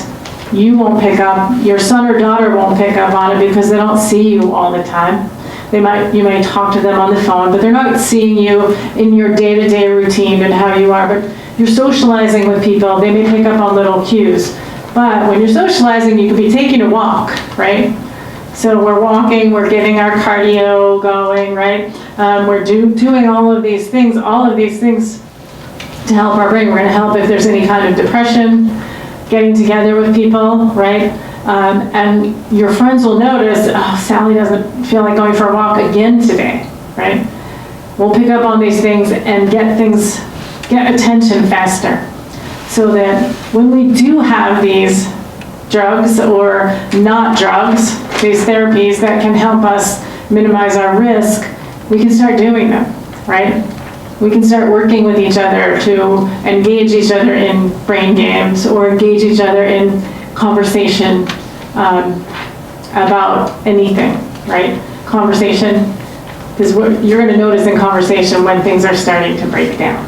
you won't pick up, your son or daughter won't pick up on it because they don't see you all the time. You may talk to them on the phone, but they're not seeing you in your day-to-day routine and how you are, but you're socializing with people, they may pick up on little cues. But when you're socializing, you could be taking a walk, right? So we're walking, we're getting our cardio going, right? We're doing all of these things to help our brain. We're gonna help if there's any kind of depression, getting together with people, right? And your friends will notice, oh, Sally doesn't feel like going for a walk again today, right? We'll pick up on these things and get attention faster. So that when we do have these drugs or not drugs, these therapies that can help us minimize our risk, we can start doing them, right? We can start working with each other to engage each other in brain games or engage each other in conversation about anything, right? Conversation, because you're going to notice in conversation when things are starting to break down.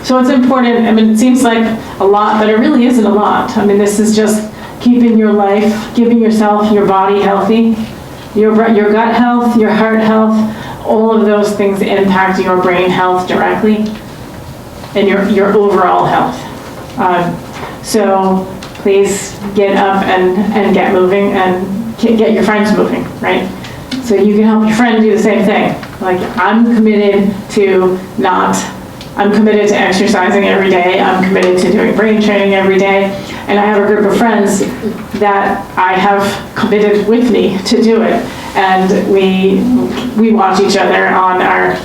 So it's important. I mean, it seems like a lot, but it really isn't a lot. I mean, this is just keeping your life, keeping yourself, your body healthy, your gut health, your heart health. All of those things impact your brain health directly and your overall health. So please get up and get moving and get your friends moving, right? So you can help your friend do the same thing. Like, I'm committed to exercising every day. I'm committed to doing brain training every day. And I have a group of friends that I have committed with me to do it. And we watch each other on our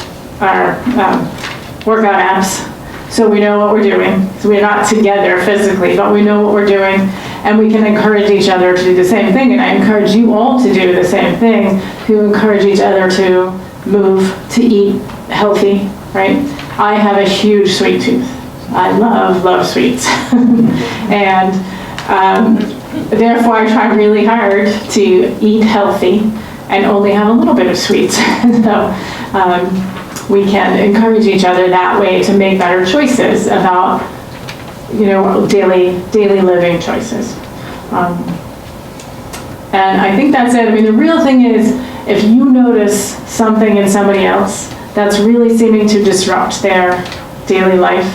workout apps. So we know what we're doing. So we're not together physically, but we know what we're doing. And we can encourage each other to do the same thing. And I encourage you all to do the same thing, to encourage each other to move, to eat healthy, right? I have a huge sweet tooth. I love sweets. And therefore I try really hard to eat healthy and only have a little bit of sweets. So we can encourage each other that way to make better choices about, daily living choices. And I think that's it. I mean, the real thing is, if you notice something in somebody else that's really seeming to disrupt their daily life,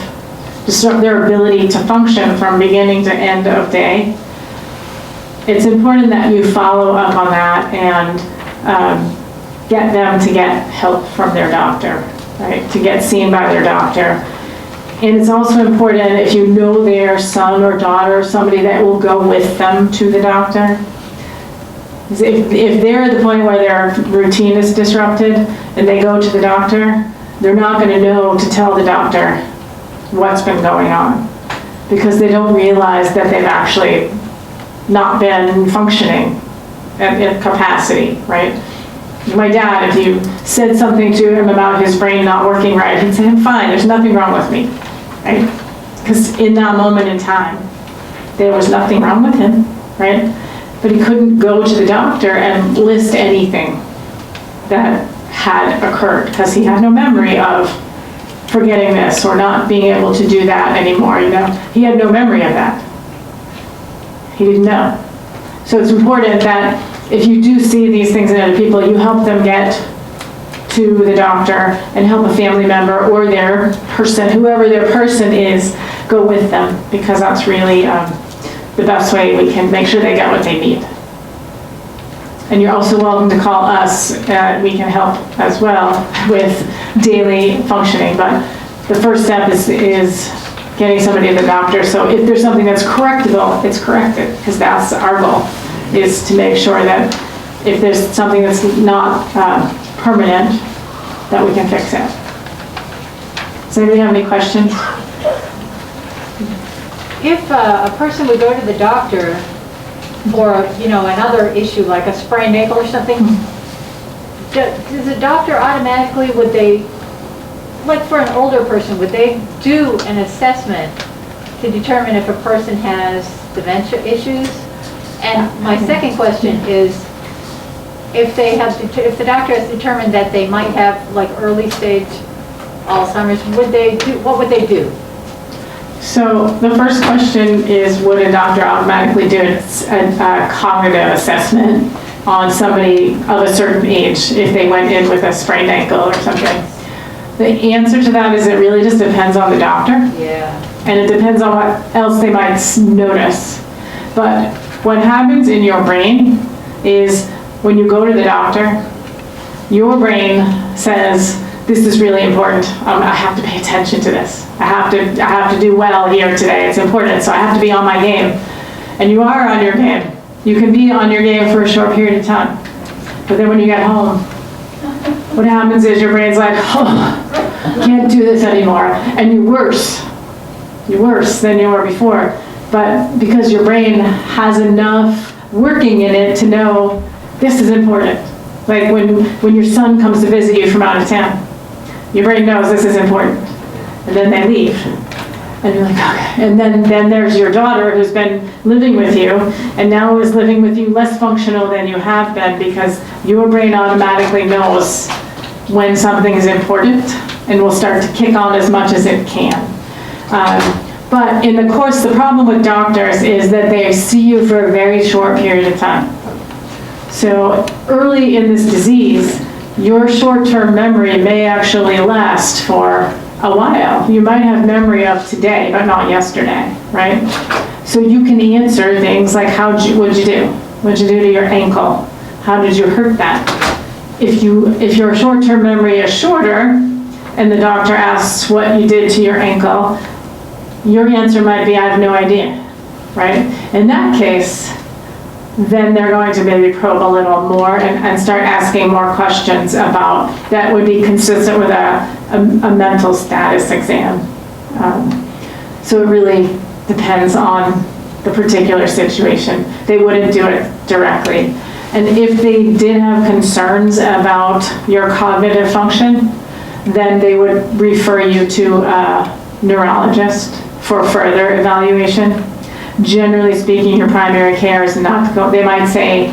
disrupt their ability to function from beginning to end of day, it's important that you follow up on that and get them to get help from their doctor, right? To get seen by their doctor. And it's also important if you know their son or daughter, somebody that will go with them to the doctor. If they're at the point where their routine is disrupted and they go to the doctor, they're not going to know to tell the doctor what's been going on because they don't realize that they've actually not been functioning at capacity, right? My dad, if you said something to him about his brain not working right, he'd say, I'm fine, there's nothing wrong with me, right? Because in that moment in time, there was nothing wrong with him, right? But he couldn't go to the doctor and list anything that had occurred because he had no memory of forgetting this or not being able to do that anymore, He had no memory of that. He didn't know. So it's important that if you do see these things in other people, you help them get to the doctor and help a family member or their person, whoever their person is, go with them, because that's really the best way we can make sure they get what they need. And you're also welcome to call us. We can help as well with daily functioning. But the first step is getting somebody to the doctor. So if there's something that's correctable, it's corrected, because that's our goal, is to make sure that if there's something that's not permanent, that we can fix it. Does anybody have any questions? If a person would go to the doctor for, another issue like a sprained ankle or something, does the doctor automatically, like for an older person, would they do an assessment to determine if a person has dementia issues? And my second question is, if the doctor has determined that they might have like early stage Alzheimer's, what would they do? So the first question is, would a doctor automatically do a cognitive assessment on somebody of a certain age if they went in with a sprained ankle or something? The answer to that is it really just depends on the doctor. Yeah. And it depends on what else they might notice. But what happens in your brain is when you go to the doctor, your brain says, this is really important. I have to pay attention to this. I have to do well here today. It's important, so I have to be on my game. And you are on your game. You can be on your game for a short period of time. But then when you get home, what happens is your brain's like, oh, can't do this anymore. And you're worse. You're worse than you were before. But because your brain has enough working in it to know this is important. Like when your son comes to visit you from out of town, your brain knows this is important. And then they leave. And you're like, okay. And then there's your daughter who's been living with you and now is living with you less functional than you have been because your brain automatically knows when something is important and will start to kick on as much as it can. But in the course, the problem with doctors is that they see you for a very short period of time. So early in this disease, your short-term memory may actually last for a while. You might have memory of today, but not yesterday, right? So you can answer things like, what'd you do? What'd you do to your ankle? How did you hurt that? If your short-term memory is shorter, and the doctor asks what you did to your ankle, your answer might be, I have no idea, right? In that case, then they're going to maybe probe a little more and start asking more questions about that would be consistent with a mental status exam. So it really depends on the particular situation. They wouldn't do it directly. And if they did have concerns about your cognitive function, then they would refer you to a neurologist for further evaluation. Generally speaking, your primary care is not, they might say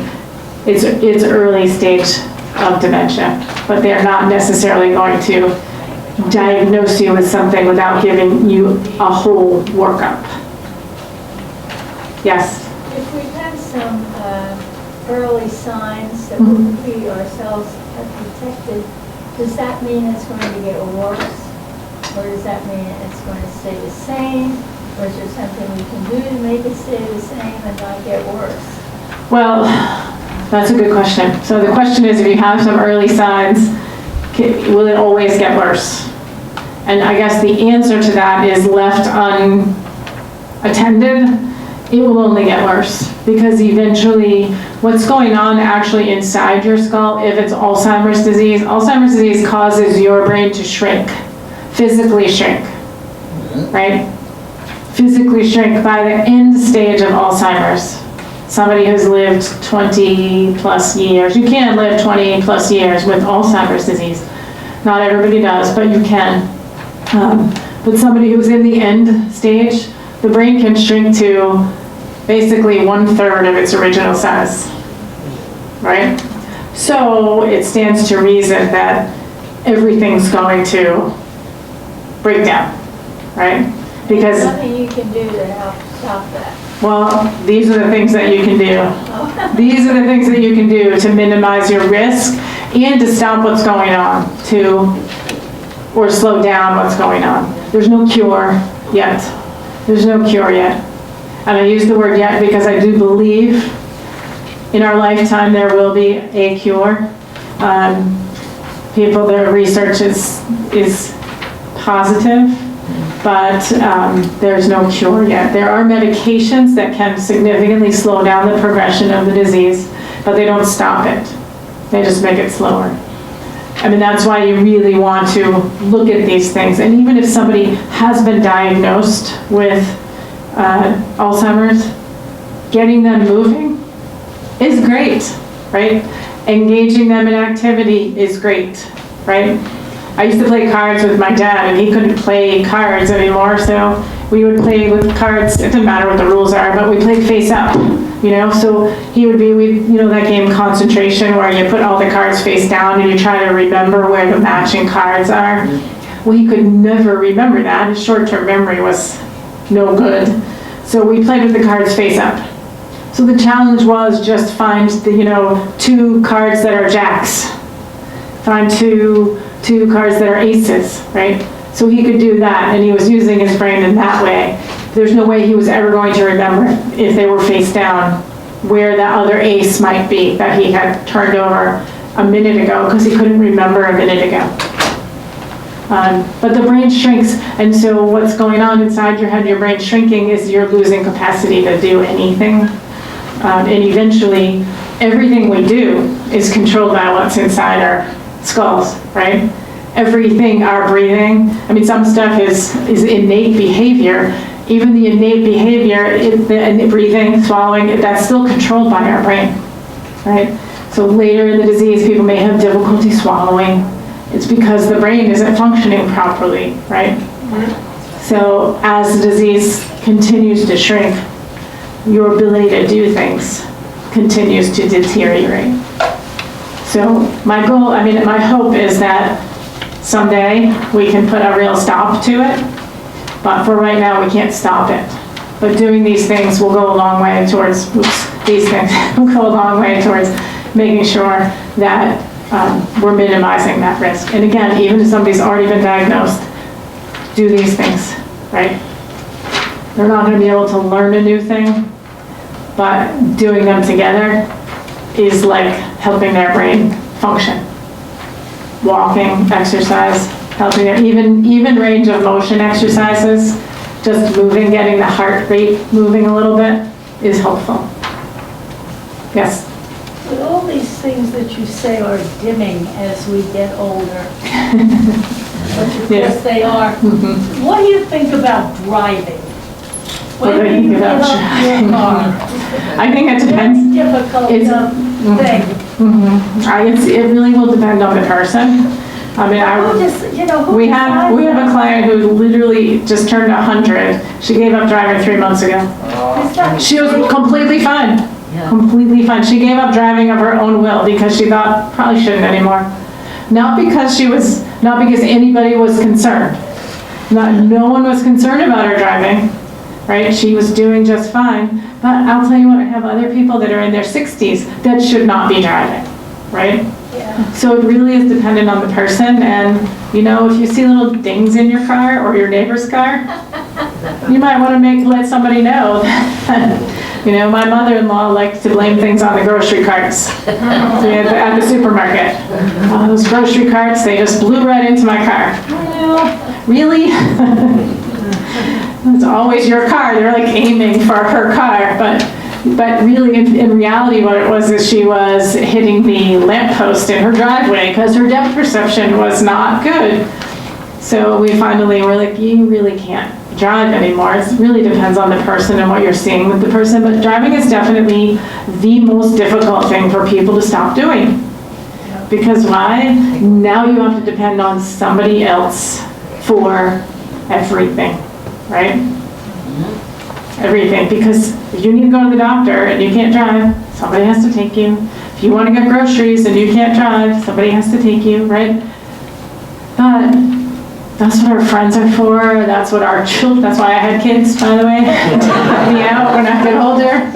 it's early stage of dementia, but they're not necessarily going to diagnose you with something without giving you a whole workup. Yes? If we have some early signs that we ourselves have detected, does that mean it's going to get worse? Or does that mean it's going to stay the same? Or is there something we can do to make it stay the same and not get worse? Well, that's a good question. So the question is, if you have some early signs, will it always get worse? And I guess the answer to that is left unattended, it will only get worse. Because eventually, what's going on actually inside your skull, if it's Alzheimer's disease causes your brain to shrink, physically shrink, right? Physically shrink by the end stage of Alzheimer's. Somebody who's lived 20 plus years, you can live 20 plus years with Alzheimer's disease. Not everybody does, but you can. But somebody who's in the end stage, the brain can shrink to basically 1/3 of its original size, right? So it stands to reason that everything's going to break down, right? Because Nothing you can do to help stop that. well, these are the things that you can do. These are the things that you can do to minimize your risk and to stop what's going on, or slow down what's going on. There's no cure yet. There's no cure yet. And I use the word yet because I do believe in our lifetime there will be a cure. The research is positive. But there's no cure yet. There are medications that can significantly slow down the progression of the disease, but they don't stop it. They just make it slower. I mean, that's why you really want to look at these things. And even if somebody has been diagnosed with Alzheimer's, getting them moving is great, right? Engaging them in activity is great, right? I used to play cards with my dad, and he couldn't play cards anymore, so we would play with cards. It didn't matter what the rules are, but we played face up, so he would be, that game Concentration, where you put all the cards face down and you try to remember where the matching cards are. Well, he could never remember that. His short-term memory was no good. So we played with the cards face up. So the challenge was just find the, 2 cards that are jacks. Find two cards that are aces, right? So he could do that, and he was using his brain in that way. There's no way he was ever going to remember, if they were face down, where that other ace might be that he had turned over a minute ago, because he couldn't remember a minute ago. But the brain shrinks, and so what's going on inside your head, your brain shrinking, is you're losing capacity to do anything. And eventually, everything we do is controlled by what's inside our skulls, right? Everything, our breathing, some stuff is innate behavior. Even the innate behavior, the breathing, swallowing, that's still controlled by our brain, right? So later in the disease, people may have difficulty swallowing. It's because the brain isn't functioning properly, right? So as the disease continues to shrink, your ability to do things continues to deteriorate. So my goal, my hope is that someday we can put a real stop to it, but for right now we can't stop it. But doing these things will go a long way towards, making sure that we're minimizing that risk. And again, even if somebody's already been diagnosed, do these things, right? They're not going to be able to learn a new thing, but doing them together is like helping their brain function. Walking, exercise, helping their, even range of motion exercises, just moving, getting the heart rate moving a little bit is helpful. Yes? With all these things that you say are dimming as we get older, which of course they are, what do you think about driving? What do I think about driving? I think it depends. Very difficult thing. It really will depend on the person. We have a client who literally just turned 100. She gave up driving 3 months ago. She was completely fine. Yeah. Completely fine. She gave up driving of her own will because she thought probably shouldn't anymore. Not because anybody was concerned. No one was concerned about her driving, right? She was doing just fine. But I'll tell you what, I have other people that are in their 60s that should not be driving, right? Yeah. So it really is dependent on the person. And if you see little dings in your car or your neighbor's car, you might want to let somebody know. My mother-in-law likes to blame things on the grocery carts at the supermarket. Those grocery carts, they just blew right into my car. Really? It's always your car. They're like aiming for her car, but really in reality what it was is she was hitting the lamppost in her driveway because her depth perception was not good. So we finally were like, you really can't drive anymore. It really depends on the person and what you're seeing with the person, but driving is definitely the most difficult thing for people to stop doing. Because why? Now you have to depend on somebody else for everything, right? Everything, because if you need to go to the doctor and you can't drive, somebody has to take you. If you want to get groceries and you can't drive, somebody has to take you, right? But that's what our friends are for. That's what our children, that's why I had kids, by the way, to help me out when I get older.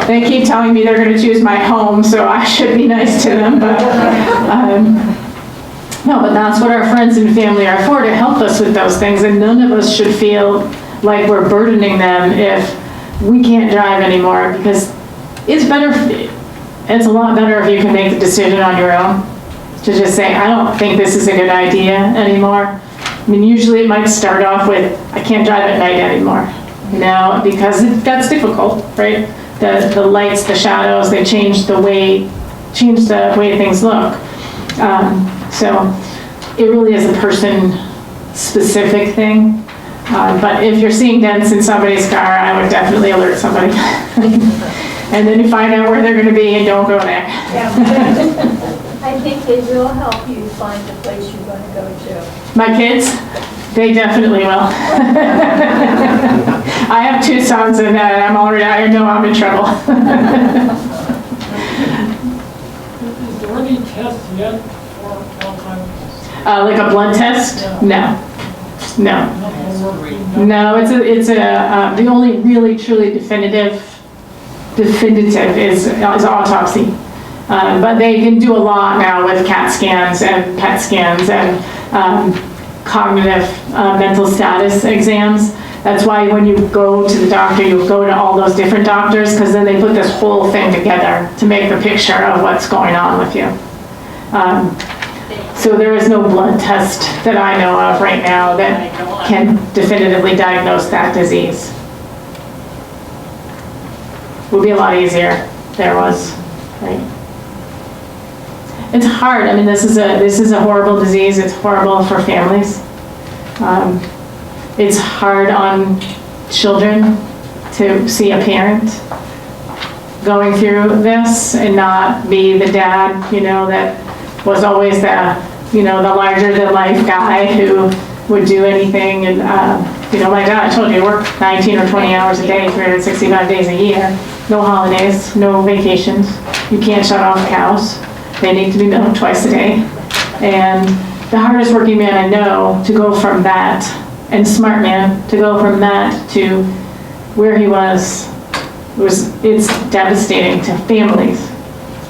They keep telling me they're going to choose my home, so I should be nice to them. But no, but that's what our friends and family are for, to help us with those things. And none of us should feel like we're burdening them if we can't drive anymore, because it's a lot better if you can make the decision on your own. To just say, I don't think this is a good idea anymore. Usually it might start off with, I can't drive at night anymore. Because that's difficult, right? The lights, the shadows, they change the way things look. So it really is a person-specific thing. But if you're seeing dents in somebody's car, I would definitely alert somebody. I And then you find out where they're going to be and don't go there. I I think they will help you find the place you're going to go to. My kids, they definitely will. I have 2 sons and I know I'm in trouble. Is there any test yet for Alzheimer's? Like a blood test? No. No. No, the only really truly definitive is autopsy. But they can do a lot now with CAT scans and PET scans and cognitive mental status exams. That's why when you go to the doctor, you go to all those different doctors, because then they put this whole thing together to make the picture of what's going on with you. So there is no blood test that I know of right now that can definitively diagnose that disease. Would be a lot easier if there was, right? It's hard. I mean, this is a horrible disease. It's horrible for families. It's hard on children to see a parent going through this and not be the dad, that was always the larger than life guy who would do anything. And, my dad, I told you, worked 19 or 20 hours a day, 365 days a year. No holidays, no vacations. You can't shut off cows. They need to be milked twice a day. And the hardest working man I know to go from that, and smart man, to go from that to where he was, it's devastating to families.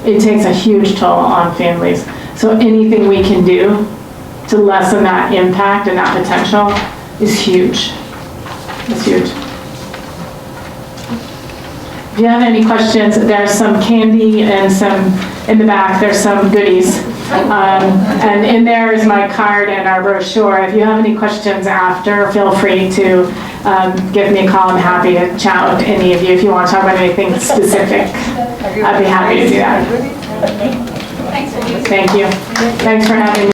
It takes a huge toll on families. So anything we can do to lessen that impact and that potential is huge. It's huge. If you have any questions, there's some candy and in the back, there's some goodies. And in there is my card and our brochure. If you have any questions after, feel free to give me a call. I'm happy to chat with any of you. If you want to talk about anything specific, I'd be happy to do that. Thank you. Thanks for having me.